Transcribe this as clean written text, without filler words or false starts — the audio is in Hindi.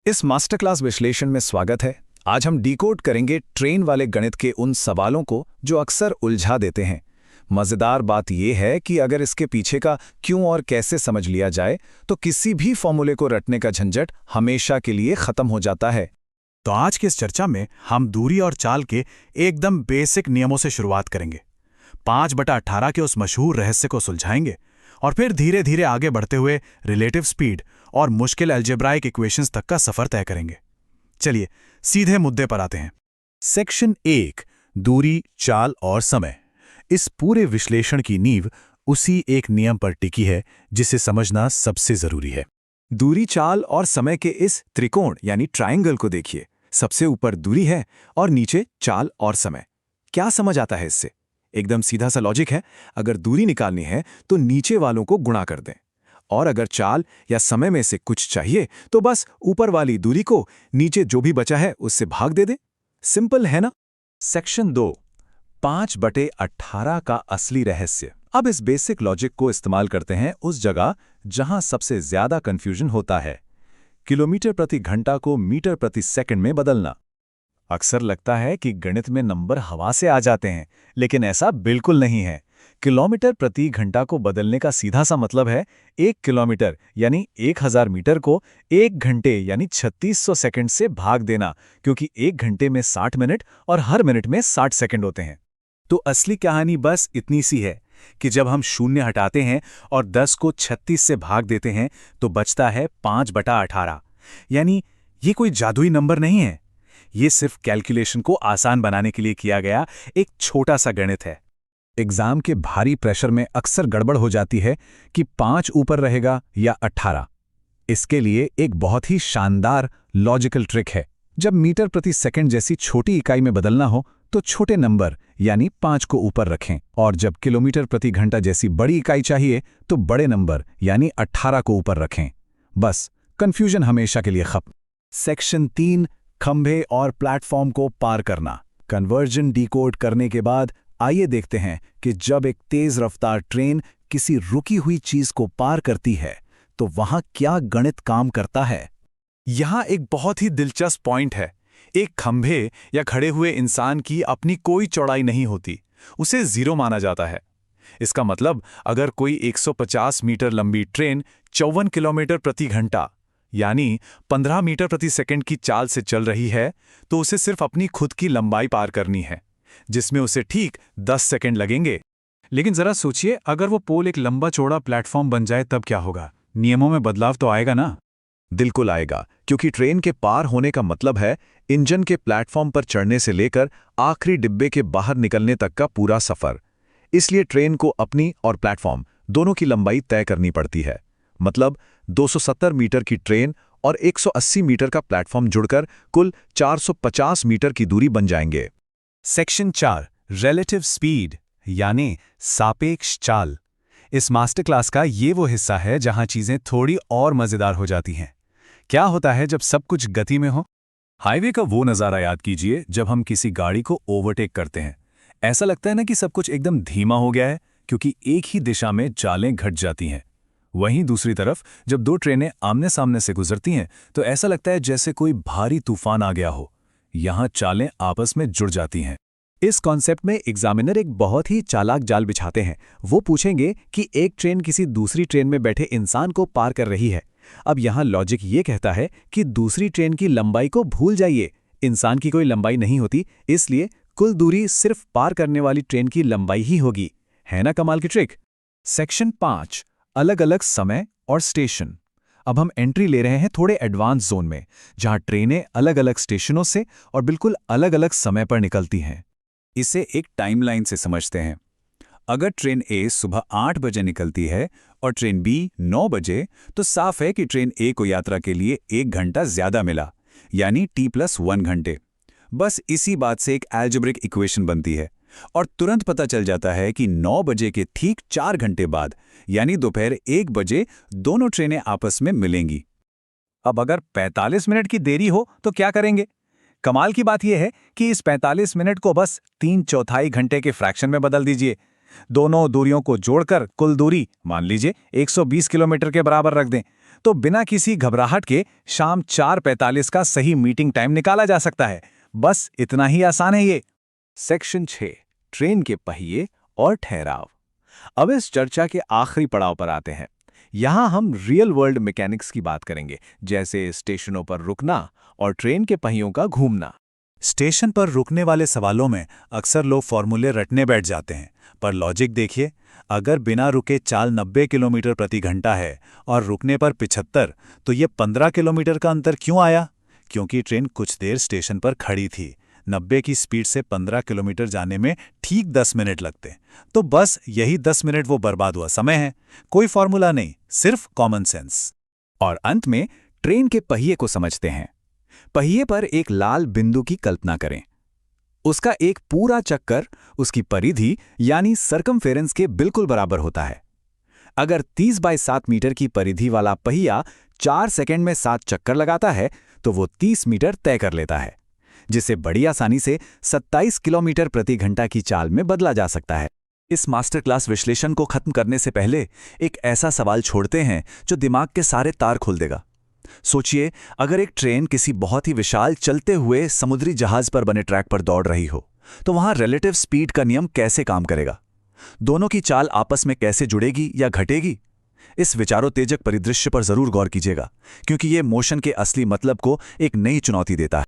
इस मास्टर क्लास विश्लेषण में स्वागत है। आज हम डिकोड करेंगे ट्रेन वाले गणित के उन सवालों को जो अक्सर उलझा देते हैं। मज़ेदार बात यह है कि अगर इसके पीछे का क्यों और कैसे समझ लिया जाए तो किसी भी फॉर्मूले को रटने का झंझट हमेशा के लिए खत्म हो जाता है। तो आज की इस चर्चा में हम दूरी और चाल के एकदम बेसिक नियमों से शुरुआत करेंगे। 5/18 के उस मशहूर रहस्य को सुलझाएंगे और फिर धीरे धीरे आगे बढ़ते हुए रिलेटिव स्पीड और मुश्किल अलजेब्राइक इक्वेशंस तक का सफर तय करेंगे। चलिए सीधे मुद्दे पर आते हैं। सेक्शन 1, दूरी, चाल और समय। इस पूरे विश्लेषण की नींव उसी एक नियम पर टिकी है जिसे समझना सबसे जरूरी है। दूरी, चाल और समय के इस त्रिकोण यानी ट्रायंगल को देखिए। सबसे ऊपर दूरी है और नीचे चाल और समय। क्या समझ आता है इससे? एकदम सीधा सा लॉजिक है। अगर दूरी निकालनी है तो नीचे वालों को गुणा कर दें, और अगर चाल या समय में से कुछ चाहिए तो बस ऊपर वाली दूरी को नीचे जो भी बचा है उससे भाग दे दें। सिंपल है ना? सेक्शन 2, 5/18 का असली रहस्य। अब इस बेसिक लॉजिक को इस्तेमाल करते हैं उस जगह जहां सबसे ज्यादा कंफ्यूजन होता है, किलोमीटर प्रति घंटा को मीटर प्रति सेकंड में बदलना। अक्सर लगता है कि गणित में नंबर हवा से आ जाते हैं, लेकिन ऐसा बिल्कुल नहीं है। किलोमीटर प्रति घंटा को बदलने का सीधा सा मतलब है 1 किलोमीटर यानी 1000 मीटर को 1 घंटे यानी 3600 सेकंड से भाग देना, क्योंकि 1 घंटे में 60 मिनट और हर मिनट में 60 सेकंड होते हैं। तो असली कहानी बस इतनी सी है कि जब हम शून्य हटाते हैं और 10 को 36 से भाग देते हैं तो बचता है 5/18। यानी ये कोई जादुई नंबर नहीं है, ये सिर्फ कैलकुलेशन को आसान बनाने के लिए किया गया एक छोटा सा गणित है। एग्जाम के भारी प्रेशर में अक्सर गड़बड़ हो जाती है कि 5 ऊपर रहेगा या 18। इसके लिए एक बहुत ही शानदार लॉजिकल ट्रिक है। जब मीटर प्रति सेकंड जैसी छोटी इकाई में बदलना हो तो छोटे नंबर यानी 5 को ऊपर रखें, और जब किलोमीटर प्रति घंटा जैसी बड़ी इकाई चाहिए तो बड़े नंबर यानी 18 को ऊपर रखें। बस कंफ्यूजन हमेशा के लिए खत्म। सेक्शन 3, खंभे और प्लेटफॉर्म को पार करना। कन्वर्जन डिकोड करने के बाद आइए देखते हैं कि जब एक तेज रफ्तार ट्रेन किसी रुकी हुई चीज को पार करती है तो वहां क्या गणित काम करता है। यहां एक बहुत ही दिलचस्प पॉइंट है। एक खंभे या खड़े हुए इंसान की अपनी कोई चौड़ाई नहीं होती, उसे जीरो माना जाता है। इसका मतलब अगर कोई 150 मीटर लंबी ट्रेन 54 किलोमीटर प्रति घंटा यानी 15 मीटर प्रति सेकंड की चाल से चल रही है तो उसे सिर्फ अपनी खुद की लंबाई पार करनी है, जिसमें उसे ठीक 10 सेकंड लगेंगे। लेकिन जरा सोचिए, अगर वो पोल एक लंबा चौड़ा प्लेटफॉर्म बन जाए तब क्या होगा? नियमों में बदलाव तो आएगा ना? बिल्कुल आएगा, क्योंकि ट्रेन के पार होने का मतलब है इंजन के प्लेटफॉर्म पर चढ़ने से लेकर आखिरी डिब्बे के बाहर निकलने तक का पूरा सफर। इसलिए ट्रेन को अपनी और प्लेटफॉर्म दोनों की लंबाई तय करनी पड़ती है। मतलब 270 मीटर की ट्रेन और 180 मीटर का प्लेटफॉर्म जुड़कर कुल 450 मीटर की दूरी बन जाएंगे। सेक्शन 4, रिलेटिव स्पीड यानी सापेक्ष चाल। इस मास्टर क्लास का ये वो हिस्सा है जहां चीजें थोड़ी और मजेदार हो जाती हैं। क्या होता है जब सब कुछ गति में हो? हाईवे का वो नज़ारा याद कीजिए जब हम किसी गाड़ी को ओवरटेक करते हैं। ऐसा लगता है ना कि सब कुछ एकदम धीमा हो गया है, क्योंकि एक ही दिशा में चालें घट जाती हैं। वहीं दूसरी तरफ जब दो ट्रेनें आमने सामने से गुजरती हैं तो ऐसा लगता है जैसे कोई भारी तूफान आ गया हो। यहाँ चालें आपस में जुड़ जाती हैं। इस कॉन्सेप्ट में एग्जामिनर एक बहुत ही चालाक जाल बिछाते हैं। वो पूछेंगे कि एक ट्रेन किसी दूसरी ट्रेन में बैठे इंसान को पार कर रही है। अब यहाँ लॉजिक ये कहता है कि दूसरी ट्रेन की लंबाई को भूल जाइए, इंसान की कोई लंबाई नहीं होती, इसलिए कुल दूरी सिर्फ पार करने वाली ट्रेन की लंबाई ही होगी। है ना कमाल की ट्रिक? सेक्शन 5, अलग अलग समय और स्टेशन। अब हम एंट्री ले रहे हैं थोड़े एडवांस जोन में, जहां ट्रेनें अलग अलग स्टेशनों से और बिल्कुल अलग अलग समय पर निकलती हैं। इसे एक टाइमलाइन से समझते हैं। अगर ट्रेन ए सुबह 8 बजे निकलती है और ट्रेन बी 9 बजे, तो साफ है कि ट्रेन ए को यात्रा के लिए 1 घंटा ज्यादा मिला, यानी T+1 घंटे। बस इसी बात से एक अलजेब्रिक इक्वेशन बनती है और तुरंत पता चल जाता है कि 9 बजे के ठीक 4 घंटे बाद यानी दोपहर 1 बजे दोनों ट्रेनें आपस में मिलेंगी। अब अगर 45 मिनट की देरी हो तो क्या करेंगे? कमाल की बात यह है कि इस 45 मिनट को बस 3/4 घंटे के फ्रैक्शन में बदल दीजिए। दोनों दूरियों को जोड़कर कुल दूरी मान लीजिए 120 किलोमीटर के बराबर रख दें, तो बिना किसी घबराहट के शाम 4:45 का सही मीटिंग टाइम निकाला जा सकता है। बस इतना ही आसान है ये। सेक्शन 6, ट्रेन के पहिए और ठहराव। अब इस चर्चा के आखिरी पड़ाव पर आते हैं। यहाँ हम रियल वर्ल्ड मैकेनिक्स की बात करेंगे, जैसे स्टेशनों पर रुकना और ट्रेन के पहियों का घूमना। स्टेशन पर रुकने वाले सवालों में अक्सर लोग फॉर्मूले रटने बैठ जाते हैं, पर लॉजिक देखिए। अगर बिना रुके चाल 90 किलोमीटर प्रति घंटा है और रुकने पर 75, तो ये 15 किलोमीटर का अंतर क्यों आया? क्योंकि ट्रेन कुछ देर स्टेशन पर खड़ी थी। 90 की स्पीड से 15 किलोमीटर जाने में ठीक 10 मिनट लगते, तो बस यही 10 मिनट वो बर्बाद हुआ समय है। कोई फॉर्मूला नहीं, सिर्फ कॉमन सेंस। और अंत में ट्रेन के पहिए को समझते हैं। पहिए पर एक लाल बिंदु की कल्पना करें। उसका एक पूरा चक्कर उसकी परिधि यानी सर्कमफेरेंस के बिल्कुल बराबर होता है। अगर 30/7 मीटर की परिधि वाला पहिया 4 सेकंड में 7 चक्कर लगाता है, तो वो 30 मीटर तय कर लेता है, जिसे बड़ी आसानी से 27 किलोमीटर प्रति घंटा की चाल में बदला जा सकता है। इस मास्टर क्लास विश्लेषण को खत्म करने से पहले एक ऐसा सवाल छोड़ते हैं जो दिमाग के सारे तार खोल देगा। सोचिए, अगर एक ट्रेन किसी बहुत ही विशाल चलते हुए समुद्री जहाज पर बने ट्रैक पर दौड़ रही हो, तो वहां रिलेटिव स्पीड का नियम कैसे काम करेगा? दोनों की चाल आपस में कैसे जुड़ेगी या घटेगी? इस विचारोत्तेजक परिदृश्य पर जरूर गौर कीजिएगा, क्योंकि ये मोशन के असली मतलब को एक नई चुनौती देता है।